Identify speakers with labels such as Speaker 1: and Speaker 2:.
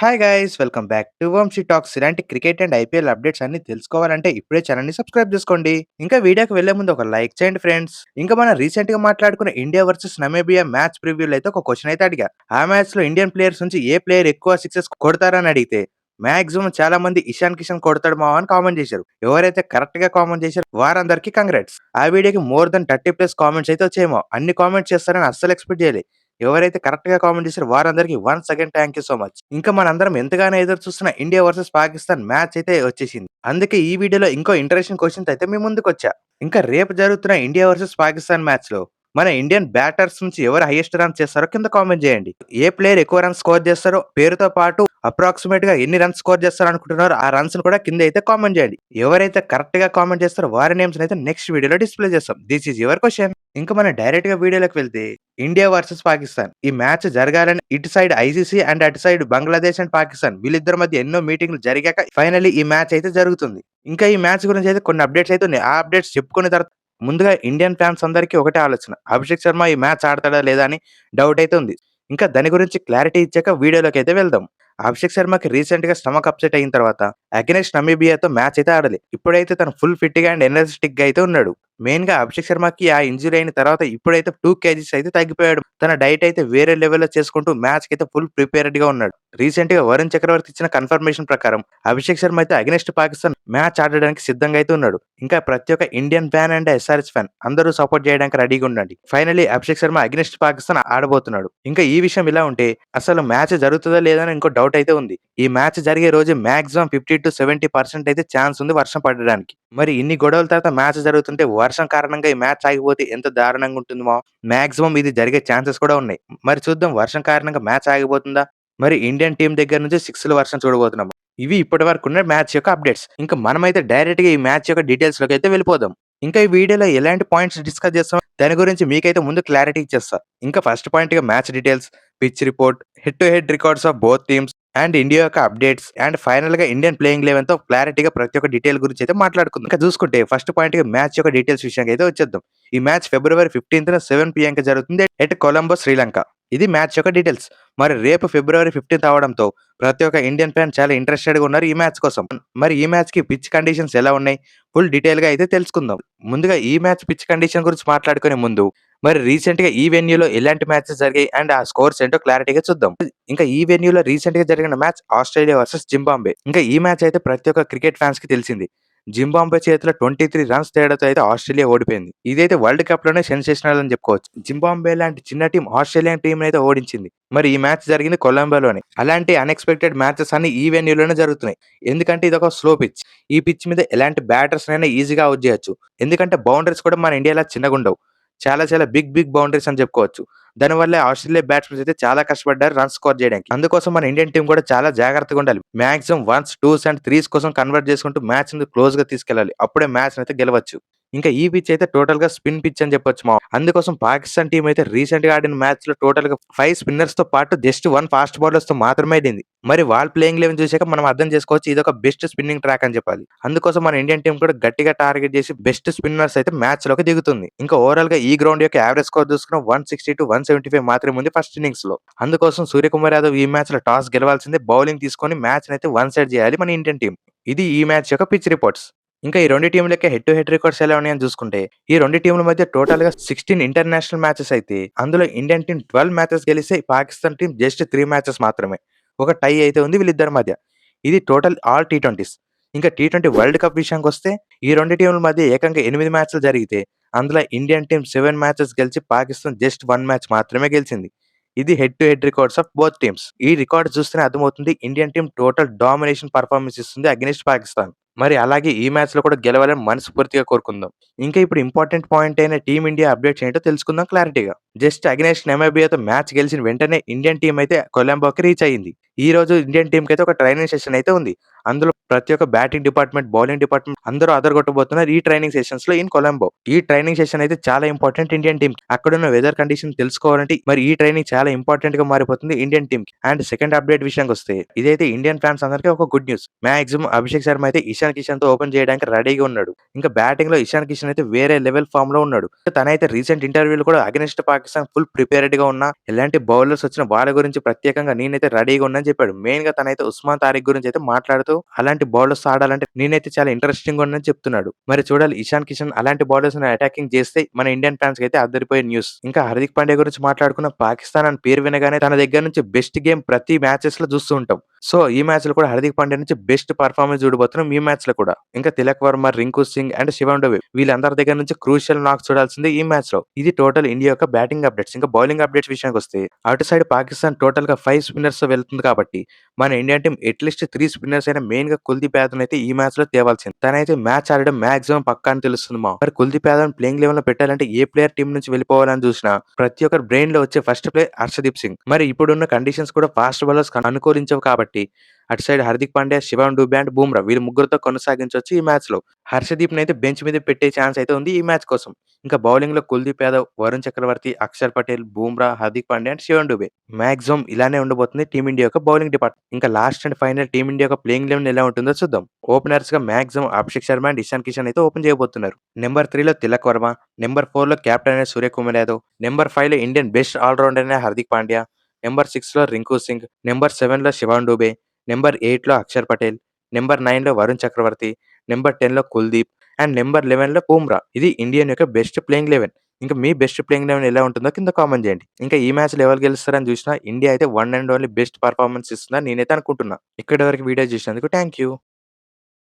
Speaker 1: Hi guys welcome back to Vamshi talks. ఇలాంటి cricket and IPL updates అన్ని తెలుసుకోవాలంటే ఇప్పుడే ఛానల్ ని సబ్స్క్రైబ్ చేసుకోండి. ఇంకా వీడియోకి వెళ్లే ముందు ఒక లైక్ చేయండి ఫ్రెండ్స్. ఇంకా మనం రీసెంట్ గా మాట్లాడుకున్న ఇండియా వర్సెస్ నమీబియా మ్యాచ్ ప్రివ్యూలో అయితే ఒక క్వశ్చన్ అయితే అడిగా. ఆ మ్యాచ్ లో ఇండియన్ ప్లేయర్స్ నుంచి ఏ ప్లేయర్ ఎక్కువ సిక్సెస్ కొడతారని అడిగితే మాక్సిమం చాలా మంది ఇషాన్ కిషన్ కొడతాడు మావా అని కామెంట్ చేశారు. ఎవరైతే కరెక్ట్ గా కామెంట్ చేశారో వారందరికీ కంగ్రాట్స్. ఆ వీడియోకి మోర్ దెన్ 30+ కామెంట్స్ అయితే వచ్చేమో. అన్ని కామెంట్స్ చేస్తారని అస్సలు ఎక్స్పెక్ట్ చేయలేదు. ఎవరైతే కరెక్ట్ గా కామెంట్ చేశారో వారందరికీ once again thank you so much. ఇంకా మనందరం ఎంతగానో ఎదురు చూస్తున్న ఇండియా వర్సెస్ పాకిస్తాన్ మ్యాచ్ అయితే వచ్చేసింది. అందుకే ఈ వీడియోలో ఇంకో ఇంట్రెస్టింగ్ క్వశ్చన్ అయితే మీ ముందుకు వచ్చా. ఇంకా రేపు జరుగుతున్న ఇండియా వర్సెస్ పాకిస్తాన్ మ్యాచ్ లో మన ఇండియన్ బ్యాటర్స్ నుంచి ఎవరు హైయెస్ట్ రన్స్ చేస్తారో కింద కామెంట్ చేయండి. ఏ ప్లేయర్ ఎక్కువ రన్స్ స్కోర్ చేస్తారో పేరుతో పాటు అప్రాక్సిమేట్ గా ఎన్ని రన్స్ స్కోర్ చేస్తారో అనుకుంటున్నారో ఆ రన్స్ కూడా కింద అయితే కామెంట్ చేయండి. ఎవరైతే కరెక్ట్ గా కామెంట్ చేస్తారో వారి నేమ్స్ అయితే నెక్స్ట్ వీడియోలో డిస్ప్లే చేస్తాం. This is your question. ఇంకా మనం డైరెక్ట్ గా వీడియోలోకి వెళ్తే ఇండియా వర్సెస్ పాకిస్తాన్ ఈ మ్యాచ్ జరగాలని ఇటు సైడ్ ఐసీసీ అండ్ అటు సైడ్ బంగ్లాదేశ్ అండ్ పాకిస్తాన్ వీళ్ళిద్దరి మధ్య ఎన్నో మీటింగ్లు జరిగాక ఫైనల్లీ ఈ మ్యాచ్ అయితే జరుగుతుంది. ఇంకా ఈ మ్యాచ్ గురించి అయితే కొన్ని అప్డేట్స్ అయితే ఉన్నాయి. ఆ అప్డేట్స్ చెప్పుకున్న తర్వాత ముందుగా ఇండియన్ ఫ్యాన్స్ అందరికీ ఒకటే ఆలోచన, అభిషేక్ శర్మ ఈ మ్యాచ్ ఆడతాడా లేదా అని డౌట్ అయితే ఉంది. ఇంకా దాని గురించి క్లారిటీ ఇచ్చాక వీడియోలోకి అయితే వెళ్దాం. అభిషేక్ శర్మకి రీసెంట్ గా స్టమక్ అప్సెట్ అయిన తర్వాత అగెనెస్ట్ నమీబియాతో మ్యాచ్ అయితే ఆడాలి. ఇప్పుడైతే తను ఫుల్ ఫిట్ గా అండ్ ఎనర్జెటిక్ గా అయితే ఉన్నాడు. మెయిన్ గా అభిషేక్ శర్మకి ఆ ఇంజురీ అయిన తర్వాత ఇప్పుడైతే 2 కేజీస్ అయితే తగ్గిపోయాడు. తన డైట్ అయితే వేరే లెవెల్లో చేసుకుంటూ మ్యాచ్ కి అయితే ఫుల్ ప్రిపేర్డ్ గా ఉన్నాడు. రీసెంట్ గా వరుణ్ చక్రవర్తి ఇచ్చిన కన్ఫర్మేషన్ ప్రకారం అభిషేక్ శర్మ అయితే అగెనెస్ట్ పాకిస్తాన్ మ్యాచ్ ఆడడానికి సిద్ధంగా అయితే ఉన్నాడు. ఇంకా ప్రతి ఒక్క Indian fan and SRS fan అందరూ సపోర్ట్ చేయడానికి రెడీగా ఉండండి. ఫైనలీ అభిషేక్ శర్మ అగెనెస్ట్ పాకిస్తాన్ ఆడబోతున్నాడు. ఇంకా ఈ విషయం ఇలా ఉంటే అసలు మ్యాచ్ జరుగుతుందా లేదా అని ఇంకో డౌట్ అయితే ఉంది. ఈ మ్యాచ్ జరిగే రోజు మాక్సిమం 50-70% అయితే ఛాన్స్ ఉంది వర్షం పడడానికి. మరి ఇన్ని గొడవల తర్వాత మ్యాచ్ జరుగుతుంటే వర్షం కారణంగా ఈ మ్యాచ్ ఆగిపోతే ఎంత దారుణంగా ఉంటుందో. మాక్సిమం ఇది జరిగే ఛాన్సెస్ కూడా ఉన్నాయి. మరి చూద్దాం వర్షం కారణంగా మ్యాచ్ ఆగిపోతుందా, మరి ఇండియన్ టీం దగ్గర నుంచి 6ల వర్షం చూడబోతున్నాం. ఇవి ఇప్పటి వరకు ఉన్న మ్యాచ్ యొక్క అప్డేట్స్. ఇంకా మనమైతే డైరెక్ట్ గా ఈ మ్యాచ్ యొక్క డీటెయిల్స్ లోకి అయితే వెళ్ళిపోదాం. ఇంకా ఈ వీడియోలో ఎలాంటి పాయింట్స్ డిస్కస్ చేస్తాం దాని గురించి మీకైతే ముందు క్లారిటీ ఇచ్చేస్తా. ఇంకా ఫస్ట్ పాయింట్ గా match details, pitch report, head to head records of both teams and India యొక్క అప్డేట్స్ అండ్ ఫైనల్ గా ఇండియన్ ప్లేయింగ్ లెవెన్ తో క్లారిటీగా ప్రతి ఒక్క డీటెయిల్ గురించి అయితే మాట్లాడుకుందాం. ఇంకా చూసుకుంటే ఫస్ట్ పాయింట్ గా మ్యాచ్ యొక్క డీటెయిల్స్ విషయానికి అయితే వచ్చేద్దాం. ఈ మ్యాచ్ ఫిబ్రవరి 15th 7 PM జరుగుతుంది ఎట్ కొలంబో, శ్రీలంక. ఇది మ్యాచ్ యొక్క డీటెయిల్స్. మరి రేపు ఫిబ్రవరి 15th అవడంతో ప్రతి ఒక్క ఇండియన్ ఫ్యాన్ చాలా ఇంట్రెస్టెడ్ గా ఉన్నారు ఈ మ్యాచ్ కోసం. మరి ఈ మ్యాచ్ కి పిచ్ కండిషన్స్ ఎలా ఉన్నాయి ఫుల్ డీటెయిల్ గా అయితే తెలుసుకుందాం. ముందుగా ఈ మ్యాచ్ పిచ్ కండిషన్ గురించి మాట్లాడుకునే ముందు మరి రీసెంట్ గా ఈ వెన్యూలో ఎలాంటి మ్యాచెస్ జరిగాయి అండ్ ఆ స్కోర్స్ ఏంటో క్లారిటీగా చూద్దాం. ఇంకా ఈ వెన్యూలో రీసెంట్ గా జరిగిన మ్యాచ్ ఆస్ట్రేలియా వర్సెస్ జింబాబ్వే. ఇంకా ఈ మ్యాచ్ అయితే ప్రతి ఒక్క క్రికెట్ ఫ్యాన్స్ కి తెలిసింది. జింబాబ్వే చేతిలో 23 రన్స్ తేడాతో అయితే ఆస్ట్రేలియా ఓడిపోయింది. ఇదైతే వరల్డ్ కప్ లోనే సెన్సేషనల్ అని చెప్పుకోవచ్చు. జింబాబ్వే లాంటి చిన్న టీం ఆస్ట్రేలియన్ టీం అయితే ఓడించింది. మరి ఈ మ్యాచ్ జరిగింది కొలంబోలోనే. అలాంటి అన్ఎక్స్పెక్టెడ్ మ్యాచెస్ అన్ని ఈ వెన్యూలోనే జరుగుతున్నాయి. ఎందుకంటే ఇది ఒక స్లో పిచ్. ఈ పిచ్ మీద ఎలాంటి బ్యాటర్స్ అయినా ఈజీగా అవుట్ చేయొచ్చు. ఎందుకంటే బౌండరీస్ కూడా మన ఇండియాలో చిన్నగా ఉండవు. చాలా చాలా బిగ్ బౌండరీస్ అని చెప్పుకోవచ్చు. దానివల్ల ఆస్ట్రేలియా బ్యాట్స్మెన్స్ అయితే చాలా కష్టపడ్డారు రన్స్ స్కోర్ చేయడానికి. అందుకోసం మన ఇండియన్ టీం కూడా చాలా జాగ్రత్తగా ఉండాలి. Maximum 1s, 2s and 3s కోసం కన్వర్ట్ చేసుకుంటూ మ్యాచ్ ని క్లోజ్ గా తీసుకెళ్లాలి. అప్పుడే మ్యాచ్ అయితే గెలవచ్చు. ఇంకా ఈ పిచ్ అయితే టోటల్ గా స్పిన్ పిచ్ అని చెప్పొచ్చు మా. అందుకోసం పాకిస్తాన్ టీం అయితే రీసెంట్ గా ఆడిన మ్యాచ్ లో టోటల్ గా 5 స్పిన్నర్స్ తో పాటు జస్ట్ 1 ఫాస్ట్ బౌలర్స్ తో మాత్రమే ఆడింది. మరి వాళ్ళ ప్లేయింగ్ లెవెన్ చూసాక మనం అర్థం చేసుకోవచ్చు ఇది ఒక బెస్ట్ స్పిన్నింగ్ ట్రాక్ అని చెప్పాలి. అందుకోసం మన ఇండియన్ టీం కూడా గట్టిగా టార్గెట్ చేసి బెస్ట్ స్పిన్నర్స్ అయితే మ్యాచ్ లోకి దిగుతుంది. ఇంకా ఓవరాల్ గా ఈ గ్రౌండ్ యొక్క యావరేజ్ స్కోర్ చూసుకున్న 160-175 మాత్రమే ఉంది ఫస్ట్ ఇన్నింగ్స్ లో. అందుకోసం సూర్యకుమార్ యాదవ్ ఈ మ్యాచ్ లో టాస్ గెలవాల్సిందే, బౌలింగ్ తీసుకొని మ్యాచ్ అయితే వన్ సైడ్ చేయాలి మన ఇండియన్ టీం. ఇది ఈ మ్యాచ్ యొక్క పిచ్ రిపోర్ట్స్. ఇంకా ఈ రెండు టీంల యొక్క హెడ్ టు హెడ్ రికార్డ్స్ ఎలా ఉన్నాయని చూసుకుంటే ఈ రెండు టీంల మధ్య టోటల్ గా 16 ఇంటర్నేషనల్ మ్యాచెస్ అయితే అందులో ఇండియన్ టీం 12 మ్యాచెస్ గెలిస్తే పాకిస్తాన్ టీం జస్ట్ 3 మ్యాచెస్ మాత్రమే. ఒక టై అయితే ఉంది వీళ్ళిద్దరి మధ్య. ఇది టోటల్ ఆల్ టీ20s. ఇంకా టీ20 వరల్డ్ కప్ విషయానికి వస్తే ఈ రెండు టీంల మధ్య ఏకంగా 8 మ్యాచ్లు జరిగితే అందులో ఇండియన్ టీం 7 మ్యాచెస్ గెలిచి పాకిస్తాన్ జస్ట్ 1 మ్యాచ్ మాత్రమే గెలిచింది. ఇది head to head records of both teams. ఈ రికార్డ్ చూస్తేనే అర్థమవుతుంది Indian team total domination performance ఇస్తుంది అగెనిస్ట్ పాకిస్తాన్. మరి అలాగే ఈ మ్యాచ్ లో కూడా గెలవాలని మనస్ఫూర్తిగా కోరుకుందాం. ఇంకా ఇప్పుడు ఇంపార్టెంట్ పాయింట్ అయిన టీమ్ ఇండియా అప్డేట్స్ ఏంటో తెలుసుకుందాం క్లారిటీగా. జస్ట్ అగెనిస్ట్ నమీబియాతో మ్యాచ్ గెలిచిన వెంటనే ఇండియన్ టీం అయితే కొలంబోకి రీచ్ అయ్యింది. ఈ రోజు ఇండియన్ టీం కి అయితే ఒక ట్రైనింగ్ సెషన్ అయితే ఉంది. అందులో ప్రతి ఒక్క బ్యాటింగ్ డిపార్ట్మెంట్, బౌలింగ్ డిపార్ట్మెంట్ అందరూ అదరగొట్టబోతున్నారు ఈ ట్రైనింగ్ సెషన్స్ లో ఇన్ కొలంబో. ఈ ట్రైనింగ్ సెషన్ అయితే చాలా ఇంపార్టెంట్ ఇండియన్ టీం. అక్కడున్న వెదర్ కండిషన్ తెలుసుకోవాలంటే మరి ఈ ట్రైనింగ్ చాలా ఇంపార్టెంట్ గా మారిపోతుంది ఇండియన్ టీం కి. అండ్ సెకండ్ అప్డేట్ విషయానికి వస్తే ఇదైతే ఇండియన్ ఫ్యాన్స్ అందరికీ ఒక good news. Maximum Abhishek Sharma అయితే ఇషాన్ కిషన్ తో ఓపెన్ చేయడానికి రెడీగా ఉన్నాడు. ఇంకా బ్యాటింగ్ లో ఇషాన్ కిషన్ అయితే వేరే లెవెల్ ఫామ్ లో ఉన్నాడు. తనైతే రీసెంట్ ఇంటర్వ్యూలో కూడా అగెనిస్ట్ పాకిస్తాన్ పాకిస్తాన్ ఫుల్ ప్రిపేర్డ్‌గా ఉన్నా, ఎలాంటి బౌలర్స్ వచ్చినా వాళ్ళ గురించి ప్రత్యేకంగా నేనైతే రెడీగా ఉన్నా అని చెప్పాడు. మెయిన్‌గా తనైతే ఉస్మాన్ తారిక్ గురించి అయితే మాట్లాడుతూ, అలాంటి బౌలర్స్ ఆడాలంటే నేనైతే చాలా ఇంట్రెస్టింగ్‌గా ఉన్నానని చెప్తున్నాడు. మరి చూడాలి ఇషాన్ కిషన్ అలాంటి బౌలర్స్‌ని అటాకింగ్ చేస్తే మన ఇండియన్ ఫ్యాన్స్‌కి అయితే అదిరిపోయే న్యూస్. ఇంకా హార్దిక్ పాండ్యా గురించి మాట్లాడుకున్న పాకిస్తాన్ అని పేరు వినగానే తన దగ్గర నుంచి బెస్ట్ గేమ్ ప్రతి మ్యాచెస్‌లో చూస్తూ ఉంటాం. సో, ఈ మ్యాచ్‌లో కూడా హార్దిక్ పాండ్యా నుంచి బెస్ట్ పెర్ఫార్మన్స్ చూడబోతున్నాం ఈ మ్యాచ్‌లో కూడా. ఇంకా తిలక్ వర్మ, రింకు సింగ్ అండ్ శివం డుబే వీళ్ళందరి దగ్గర నుంచి క్రూషియల్ నాక్స్ చూడాల్సింది ఈ మ్యాచ్‌లో. ఇది టోటల్ ఇండియా యొక్క బ్యాటింగ్ అప్డేట్స్. ఇంకా బౌలింగ్ అప్డేట్స్ విషయానికొస్తే అటు సైడ్ పాకిస్తాన్ టోటల్‌గా 5 స్పిన్నర్స్‌తో వెళ్తుంది కాబట్టి మన ఇండియన్ టీమ్ అట్‌లీస్ట్ 3 స్పిన్నర్స్ అయినా మెయిన్‌గా కుల్దీప్ యాదవ్‌నైతే ఈ మ్యాచ్‌లో తేవాల్సింది. తనైతే మ్యాచ్ ఆడడం మాక్సిమం పక్కా అని తెలుస్తుంది మరి కుల్దీప్ యాదవ్‌ని ప్లేయింగ్ లెవెన్‌లో పెట్టాలంటే ఏ ప్లేయర్ టీమ్ నుంచి వెళ్ళిపోవాలని చూసినా ప్రతి ఒక్కరి బ్రెయిన్‌లో వచ్చే ఫస్ట్ ప్లేయర్ హర్షదీప్ సింగ్. మరి ఇప్పుడున్న కండిషన్స్ కూడా ఫాస్ట్ బౌలర్స్‌కి అనుకూలించవు కాబట్టి అటు సైడ్ హార్దిక్ పాండ్యా, శివం డుబే అండ్ బుమ్రా వీళ్ళు ముగ్గురితో కొనసాగించొచ్చు ఈ మ్యాచ్‌లో. హర్షదీప్‌నైతే బెంచ్ మీద పెట్టే ఛాన్స్ అయితే ఉంది ఈ మ్యాచ్ కోసం. ఇంకా బౌలింగ్‌లో కుల్దీప్ యాదవ్, వరుణ్ చక్రవర్తి, అక్షర్ పటేల్, బుమ్రా, హార్దిక్ పాండ్యా అండ్ శివం డుబే. మాక్సిమం ఇలానే ఉండబోతుంది టీమిండియా యొక్క బౌలింగ్ డిపార్ట్‌మెంట్. ఇంకా లాస్ట్ అండ్ ఫైనల్ టీమిండియా యొక్క ప్లేయింగ్ లెవెన్ ఎలా ఉంటుందో చూద్దాం. ఓపెనర్స్‌గా మాక్సిమం అభిషేక్ శర్మ అండ్ ఇషాన్ కిషన్ అయితే ఓపెన్ చేయబోతున్నారు. నంబర్ 3లో తిలక్ వర్మ, నంబర్ 4లో కెప్టెన్ అయిన సూర్యకుమార్ యాదవ్, నంబర్ 5లో ఇండియన్ బెస్ట్ ఆల్ రౌండర్ అయిన హార్దిక్ పాండ్యా, నంబర్ 6లో రింకు సింగ్, నంబర్ 7లో శివం డుబే, నంబర్ 8లో అక్షర్ పటేల్, నంబర్ 9లో వరుణ్ చక్రవర్తి, నంబర్ 10లో కుల్దీప్ అండ్ నంబర్ 11లో బుమ్రా. ఇది ఇండియన్ యొక్క బెస్ట్ ప్లేయింగ్ 11. ఇంకా మీ బెస్ట్ ప్లేయింగ్ 11 ఎలా ఉంటుందో కింద కామెంట్ చేయండి. ఇంకా ఈ మ్యాచ్‌లో ఎవరు గెలుస్తారని చూసినా ఇండియా అయితే one and only best performance ఇస్తుందని నేనైతే అనుకుంటున్నా. ఇక్కడి వరకు వీడియో చూసినందుకు థాంక్ యూ.